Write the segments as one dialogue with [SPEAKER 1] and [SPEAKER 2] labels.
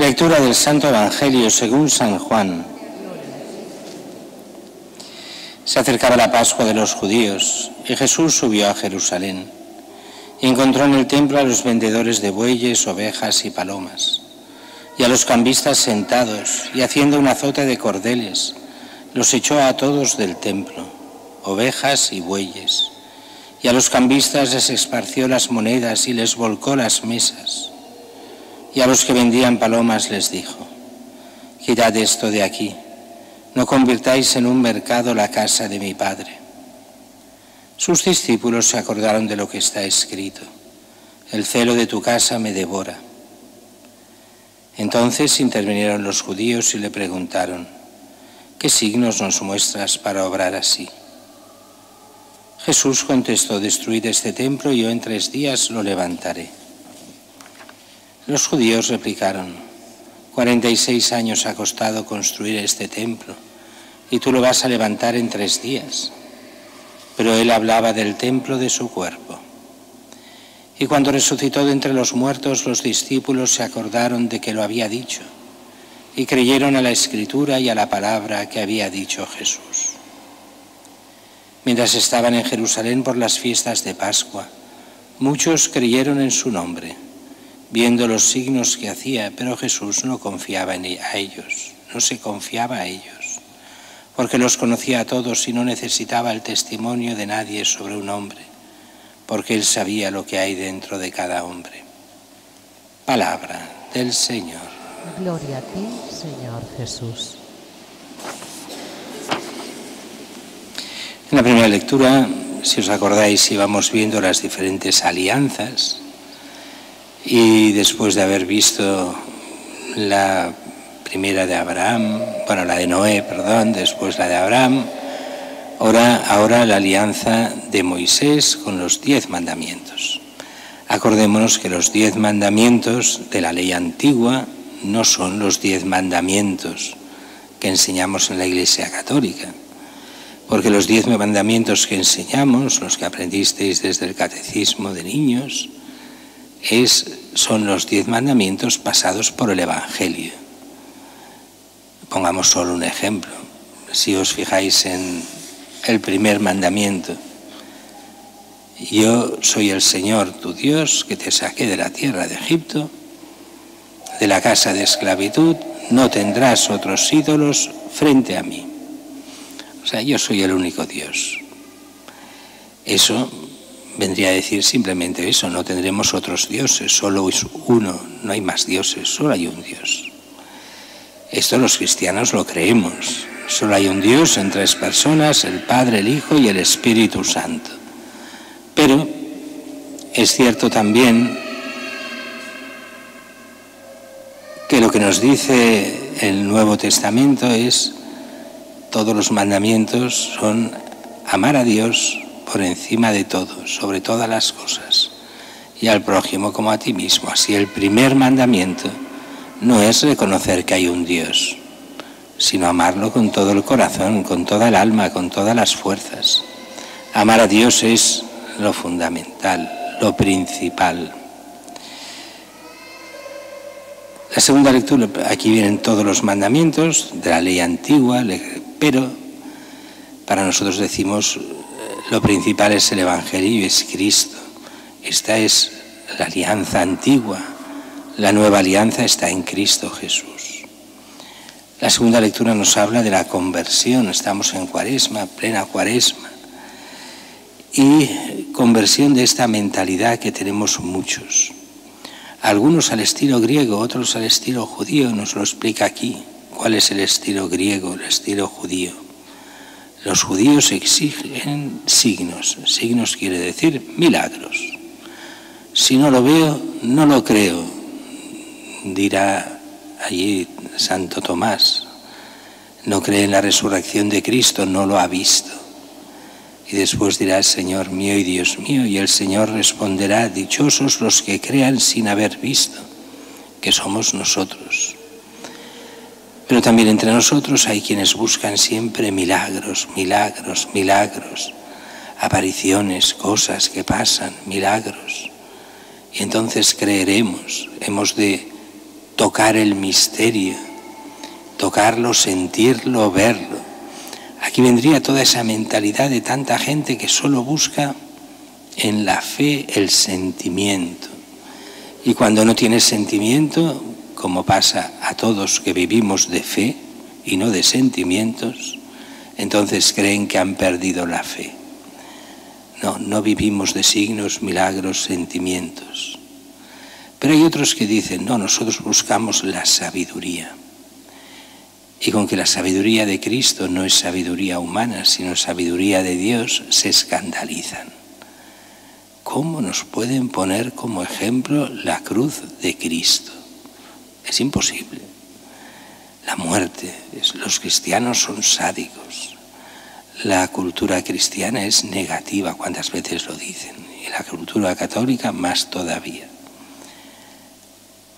[SPEAKER 1] Lectura del Santo Evangelio según San Juan. Se acercaba la Pascua de los judíos y Jesús subió a Jerusalén y encontró en el templo a los vendedores de bueyes, ovejas y palomas, y a los cambistas sentados y haciendo un azote de cordeles, los echó a todos del templo, ovejas y bueyes, y a los cambistas les esparció las monedas y les volcó las mesas. Y a los que vendían palomas les dijo: quitad esto de aquí, no convirtáis en un mercado la casa de mi Padre. Sus discípulos se acordaron de lo que está escrito: el celo de tu casa me devora. Entonces intervinieron los judíos y le preguntaron: ¿qué signos nos muestras para obrar así? Jesús contestó: destruid este templo y yo en 3 días lo levantaré. Los judíos replicaron: 46 años ha costado construir este templo, y tú lo vas a levantar en 3 días. Pero él hablaba del templo de su cuerpo. Y cuando resucitó de entre los muertos, los discípulos se acordaron de que lo había dicho, y creyeron a la Escritura y a la palabra que había dicho Jesús. Mientras estaban en Jerusalén por las fiestas de Pascua, muchos creyeron en su nombre, viendo los signos que hacía, pero Jesús no se confiaba a ellos, porque los conocía a todos y no necesitaba el testimonio de nadie sobre un hombre, porque él sabía lo que hay dentro de cada hombre. Palabra del Señor.
[SPEAKER 2] Gloria a ti, Señor Jesús.
[SPEAKER 1] En la primera lectura, si os acordáis, íbamos viendo las diferentes alianzas. Y después de haber visto la primera de Abraham, la de Noé, después la de Abraham, ahora la alianza de Moisés con los 10 mandamientos. Acordémonos que los 10 mandamientos de la ley antigua no son los 10 mandamientos que enseñamos en la Iglesia Católica, porque los 10 mandamientos que enseñamos, los que aprendisteis desde el catecismo de niños, son los 10 mandamientos pasados por el Evangelio. Pongamos solo un ejemplo. Si os fijáis en el primer mandamiento: yo soy el Señor tu Dios que te saqué de la tierra de Egipto, de la casa de esclavitud, no tendrás otros ídolos frente a mí. O sea, yo soy el único Dios. Eso vendría a decir simplemente eso: no tendremos otros dioses, solo es uno, no hay más dioses, solo hay un Dios. Esto los cristianos lo creemos: solo hay un Dios en 3 personas, el Padre, el Hijo y el Espíritu Santo. Pero es cierto también que lo que nos dice el Nuevo Testamento es: todos los mandamientos son amar a Dios por encima de todo, sobre todas las cosas, y al prójimo como a ti mismo. Así, el primer mandamiento no es reconocer que hay un Dios, sino amarlo con todo el corazón, con toda el alma, con todas las fuerzas. Amar a Dios es lo fundamental, lo principal. La segunda lectura, aquí vienen todos los mandamientos de la ley antigua, pero para nosotros decimos: lo principal es el Evangelio y es Cristo. Esta es la alianza antigua. La nueva alianza está en Cristo Jesús. La segunda lectura nos habla de la conversión. Estamos en Cuaresma, plena Cuaresma. Y conversión de esta mentalidad que tenemos muchos. Algunos al estilo griego, otros al estilo judío. Nos lo explica aquí. ¿Cuál es el estilo griego, el estilo judío? Los judíos exigen signos. Signos quiere decir milagros. Si no lo veo, no lo creo, dirá allí Santo Tomás. No cree en la resurrección de Cristo, no lo ha visto. Y después dirá: Señor mío y Dios mío. Y el Señor responderá: dichosos los que crean sin haber visto, que somos nosotros. Pero también entre nosotros hay quienes buscan siempre milagros, milagros, milagros, apariciones, cosas que pasan, milagros. Y entonces creeremos. Hemos de tocar el misterio, tocarlo, sentirlo, verlo. Aquí vendría toda esa mentalidad de tanta gente que solo busca en la fe el sentimiento. Y cuando no tienes sentimiento, como pasa a todos que vivimos de fe y no de sentimientos, entonces creen que han perdido la fe. No vivimos de signos, milagros, sentimientos. Pero hay otros que dicen, no, nosotros buscamos la sabiduría. Y con que la sabiduría de Cristo no es sabiduría humana, sino sabiduría de Dios, se escandalizan. ¿Cómo nos pueden poner como ejemplo la cruz de Cristo? Es imposible. La muerte, los cristianos son sádicos. La cultura cristiana es negativa, cuántas veces lo dicen, y la cultura católica más todavía.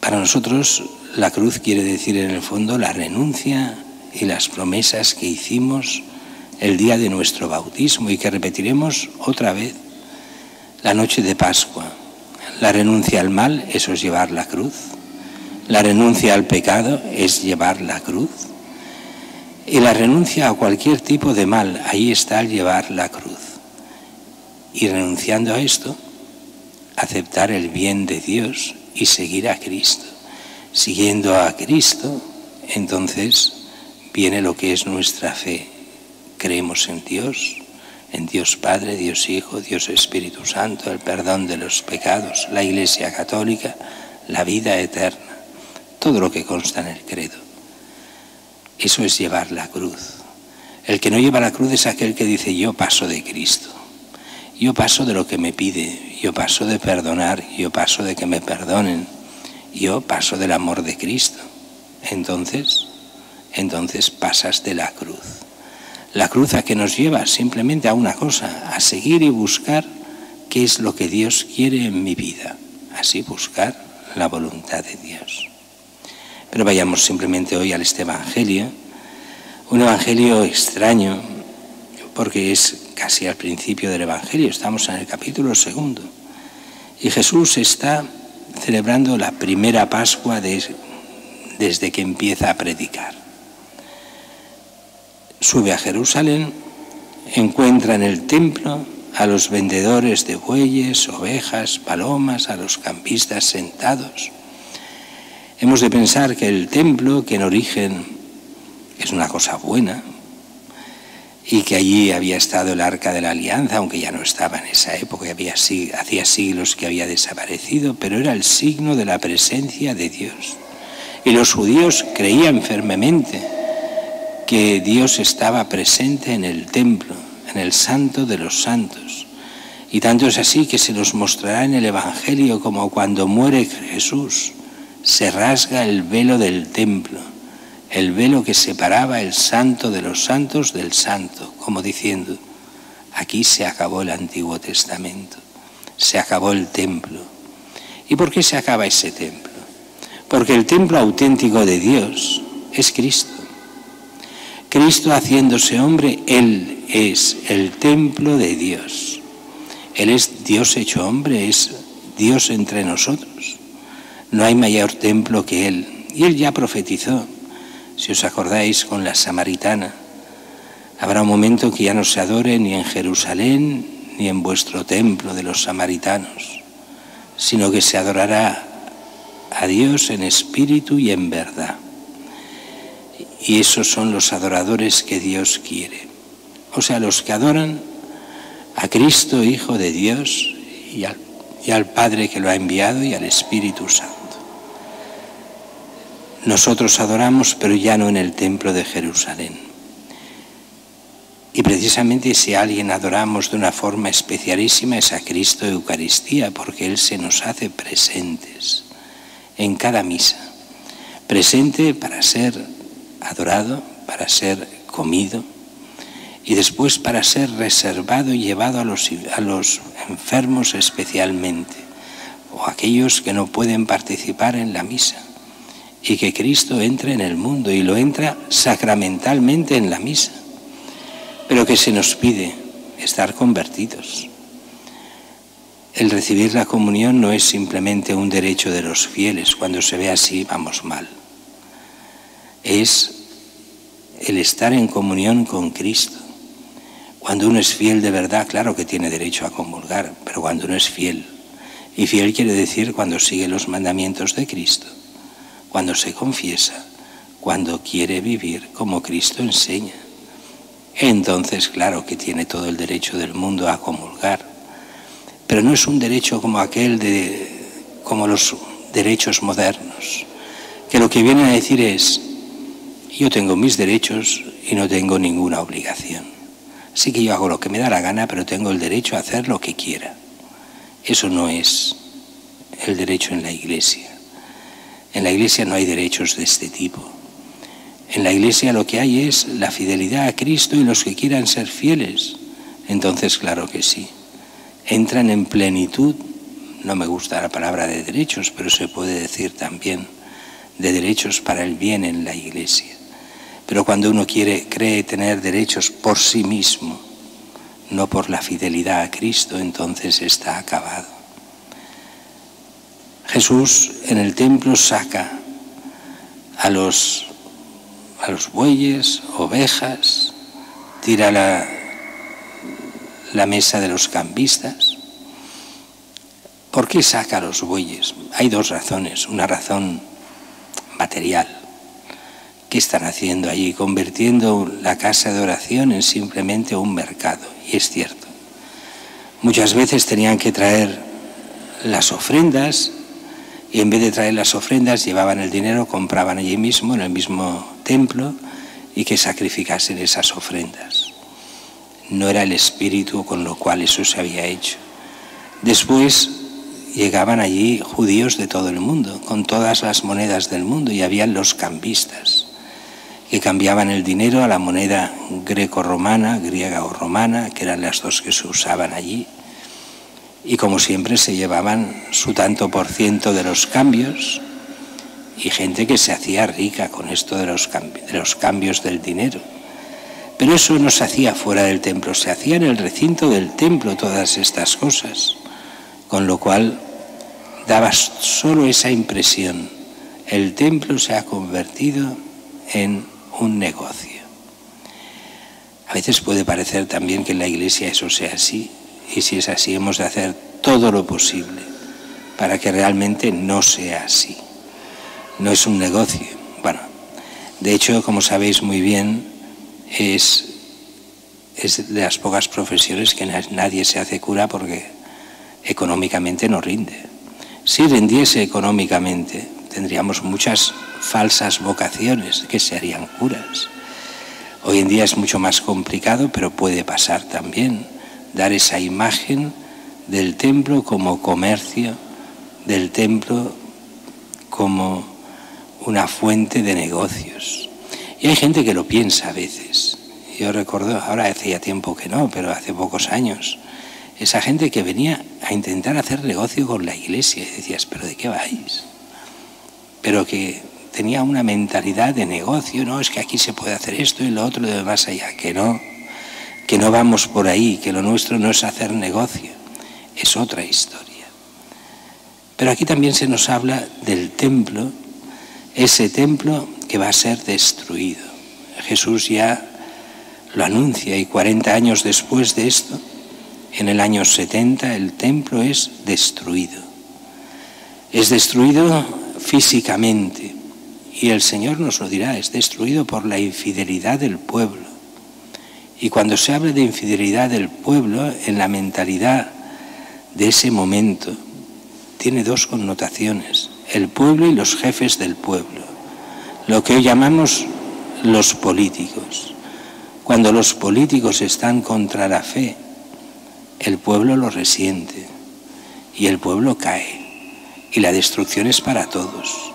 [SPEAKER 1] Para nosotros la cruz quiere decir en el fondo la renuncia y las promesas que hicimos el día de nuestro bautismo y que repetiremos otra vez la noche de Pascua. La renuncia al mal, eso es llevar la cruz. La renuncia al pecado es llevar la cruz. Y la renuncia a cualquier tipo de mal, ahí está el llevar la cruz. Y renunciando a esto, aceptar el bien de Dios y seguir a Cristo. Siguiendo a Cristo, entonces viene lo que es nuestra fe. Creemos en Dios Padre, Dios Hijo, Dios Espíritu Santo, el perdón de los pecados, la Iglesia Católica, la vida eterna, todo lo que consta en el credo. Eso es llevar la cruz. El que no lleva la cruz es aquel que dice, yo paso de Cristo, yo paso de lo que me pide, yo paso de perdonar, yo paso de que me perdonen, yo paso del amor de Cristo. Entonces pasas de la cruz. La cruz a que nos lleva simplemente a una cosa, a seguir y buscar qué es lo que Dios quiere en mi vida, así buscar la voluntad de Dios. Pero vayamos simplemente hoy a este Evangelio, un Evangelio extraño, porque es casi al principio del Evangelio, estamos en el capítulo 2, y Jesús está celebrando la primera Pascua desde que empieza a predicar. Sube a Jerusalén, encuentra en el templo a los vendedores de bueyes, ovejas, palomas, a los campistas sentados. Hemos de pensar que el templo, que en origen es una cosa buena, y que allí había estado el Arca de la Alianza, aunque ya no estaba en esa época, hacía siglos que había desaparecido, pero era el signo de la presencia de Dios. Y los judíos creían firmemente que Dios estaba presente en el templo, en el Santo de los Santos. Y tanto es así que se nos mostrará en el Evangelio como cuando muere Jesús, se rasga el velo del templo, el velo que separaba el Santo de los Santos del Santo, como diciendo, aquí se acabó el Antiguo Testamento, se acabó el templo. ¿Y por qué se acaba ese templo? Porque el templo auténtico de Dios es Cristo. Cristo haciéndose hombre, Él es el templo de Dios. Él es Dios hecho hombre, es Dios entre nosotros. No hay mayor templo que Él. Y Él ya profetizó, si os acordáis, con la samaritana. Habrá un momento que ya no se adore ni en Jerusalén ni en vuestro templo de los samaritanos, sino que se adorará a Dios en espíritu y en verdad. Y esos son los adoradores que Dios quiere. O sea, los que adoran a Cristo, Hijo de Dios, y al Padre que lo ha enviado y al Espíritu Santo. Nosotros adoramos, pero ya no en el templo de Jerusalén. Y precisamente si a alguien adoramos de una forma especialísima es a Cristo Eucaristía, porque Él se nos hace presentes en cada misa. Presente para ser adorado, para ser comido y después para ser reservado y llevado a los enfermos especialmente, o aquellos que no pueden participar en la misa, y que Cristo entre en el mundo y lo entra sacramentalmente en la misa, pero que se nos pide estar convertidos. el recibir la comunión no es simplemente un derecho de los fieles. Cuando se ve así, vamos mal. Es el estar en comunión con Cristo. Cuando uno es fiel de verdad, claro que tiene derecho a comulgar, pero cuando uno es fiel, y fiel quiere decir cuando sigue los mandamientos de Cristo, cuando se confiesa, cuando quiere vivir como Cristo enseña, entonces claro que tiene todo el derecho del mundo a comulgar. Pero no es un derecho como como los derechos modernos, que lo que vienen a decir es: yo tengo mis derechos y no tengo ninguna obligación. Así que yo hago lo que me da la gana, pero tengo el derecho a hacer lo que quiera. Eso no es el derecho en la Iglesia. En la Iglesia no hay derechos de este tipo. En la Iglesia lo que hay es la fidelidad a Cristo y los que quieran ser fieles. Entonces, claro que sí. Entran en plenitud, no me gusta la palabra de derechos, pero se puede decir también de derechos para el bien en la Iglesia. Pero cuando uno cree tener derechos por sí mismo, no por la fidelidad a Cristo, entonces está acabado. Jesús en el templo saca a los bueyes, ovejas, tira la mesa de los cambistas. ¿Por qué saca a los bueyes? Hay dos razones. Una razón material. ¿Qué están haciendo allí? Convirtiendo la casa de oración en simplemente un mercado. Y es cierto. Muchas veces tenían que traer las ofrendas y en vez de traer las ofrendas llevaban el dinero, compraban allí mismo, en el mismo templo, y que sacrificasen esas ofrendas. No era el espíritu con lo cual eso se había hecho. Después llegaban allí judíos de todo el mundo, con todas las monedas del mundo, y habían los cambistas, que cambiaban el dinero a la moneda greco-romana, griega o romana, que eran las dos que se usaban allí. Y como siempre se llevaban su tanto por ciento de los cambios, y gente que se hacía rica con esto de los cambios del dinero. Pero eso no se hacía fuera del templo, se hacía en el recinto del templo todas estas cosas, con lo cual daba solo esa impresión: el templo se ha convertido en un negocio. A veces puede parecer también que en la Iglesia eso sea así, y si es así hemos de hacer todo lo posible para que realmente no sea así. No es un negocio. Bueno, de hecho, como sabéis muy bien, es de las pocas profesiones que nadie se hace cura porque económicamente no rinde. Si rindiese económicamente, tendríamos muchas falsas vocaciones que se harían curas. Hoy en día es mucho más complicado, pero puede pasar también. Dar esa imagen del templo como comercio, del templo como una fuente de negocios. Y hay gente que lo piensa a veces. Yo recuerdo, ahora hace ya tiempo que no, pero hace pocos años, esa gente que venía a intentar hacer negocio con la Iglesia. Y decías, ¿pero de qué vais? Pero que tenía una mentalidad de negocio. No, es que aquí se puede hacer esto y lo otro y lo demás allá. Que no vamos por ahí, que lo nuestro no es hacer negocio. Es otra historia. Pero aquí también se nos habla del templo, ese templo que va a ser destruido. Jesús ya lo anuncia, y 40 años después de esto, en el año 70, el templo es destruido. Es destruido físicamente, y el Señor nos lo dirá, es destruido por la infidelidad del pueblo. Y cuando se habla de infidelidad del pueblo, en la mentalidad de ese momento, tiene dos connotaciones: el pueblo y los jefes del pueblo, lo que hoy llamamos los políticos. Cuando los políticos están contra la fe, el pueblo lo resiente y el pueblo cae, y la destrucción es para todos.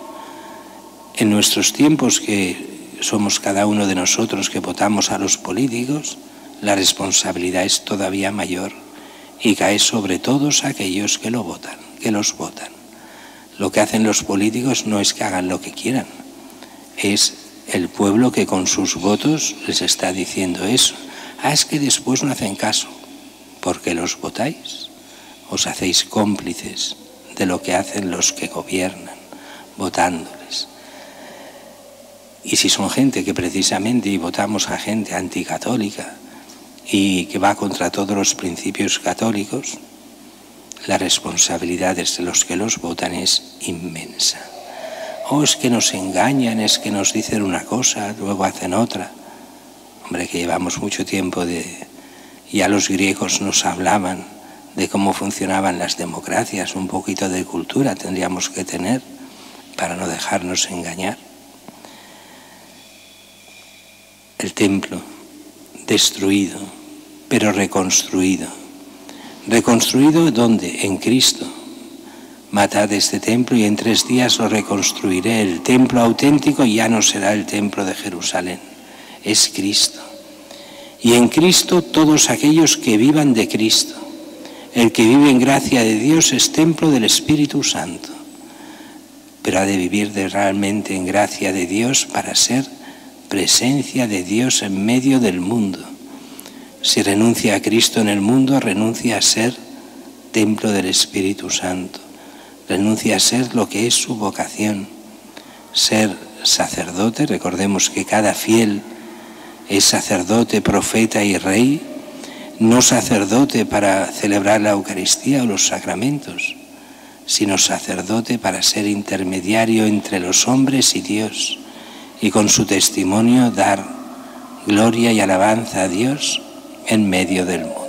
[SPEAKER 1] En nuestros tiempos, que somos cada uno de nosotros que votamos a los políticos, la responsabilidad es todavía mayor y cae sobre todos aquellos que los votan. Lo que hacen los políticos no es que hagan lo que quieran, es el pueblo que con sus votos les está diciendo eso. Es que después no hacen caso. ¿Por qué los votáis? os hacéis cómplices de lo que hacen los que gobiernan, votándoles. Y si son gente que precisamente, y votamos a gente anticatólica y que va contra todos los principios católicos, la responsabilidad de los que los votan es inmensa. O es que nos engañan, es que nos dicen una cosa, luego hacen otra. Hombre, que llevamos mucho tiempo ya los griegos nos hablaban de cómo funcionaban las democracias, un poquito de cultura tendríamos que tener para no dejarnos engañar. El templo destruido, pero reconstruido. ¿Reconstruido dónde? En Cristo. Matad este templo y en 3 días lo reconstruiré. El templo auténtico ya no será el templo de Jerusalén, es Cristo. Y en Cristo todos aquellos que vivan de Cristo. El que vive en gracia de Dios es templo del Espíritu Santo, pero ha de vivir realmente en gracia de Dios para ser presencia de Dios en medio del mundo. Si renuncia a Cristo en el mundo, renuncia a ser templo del Espíritu Santo, renuncia a ser lo que es su vocación, ser sacerdote. Recordemos que cada fiel es sacerdote, profeta y rey, no sacerdote para celebrar la Eucaristía o los sacramentos, sino sacerdote para ser intermediario entre los hombres y Dios, y con su testimonio dar gloria y alabanza a Dios en medio del mundo.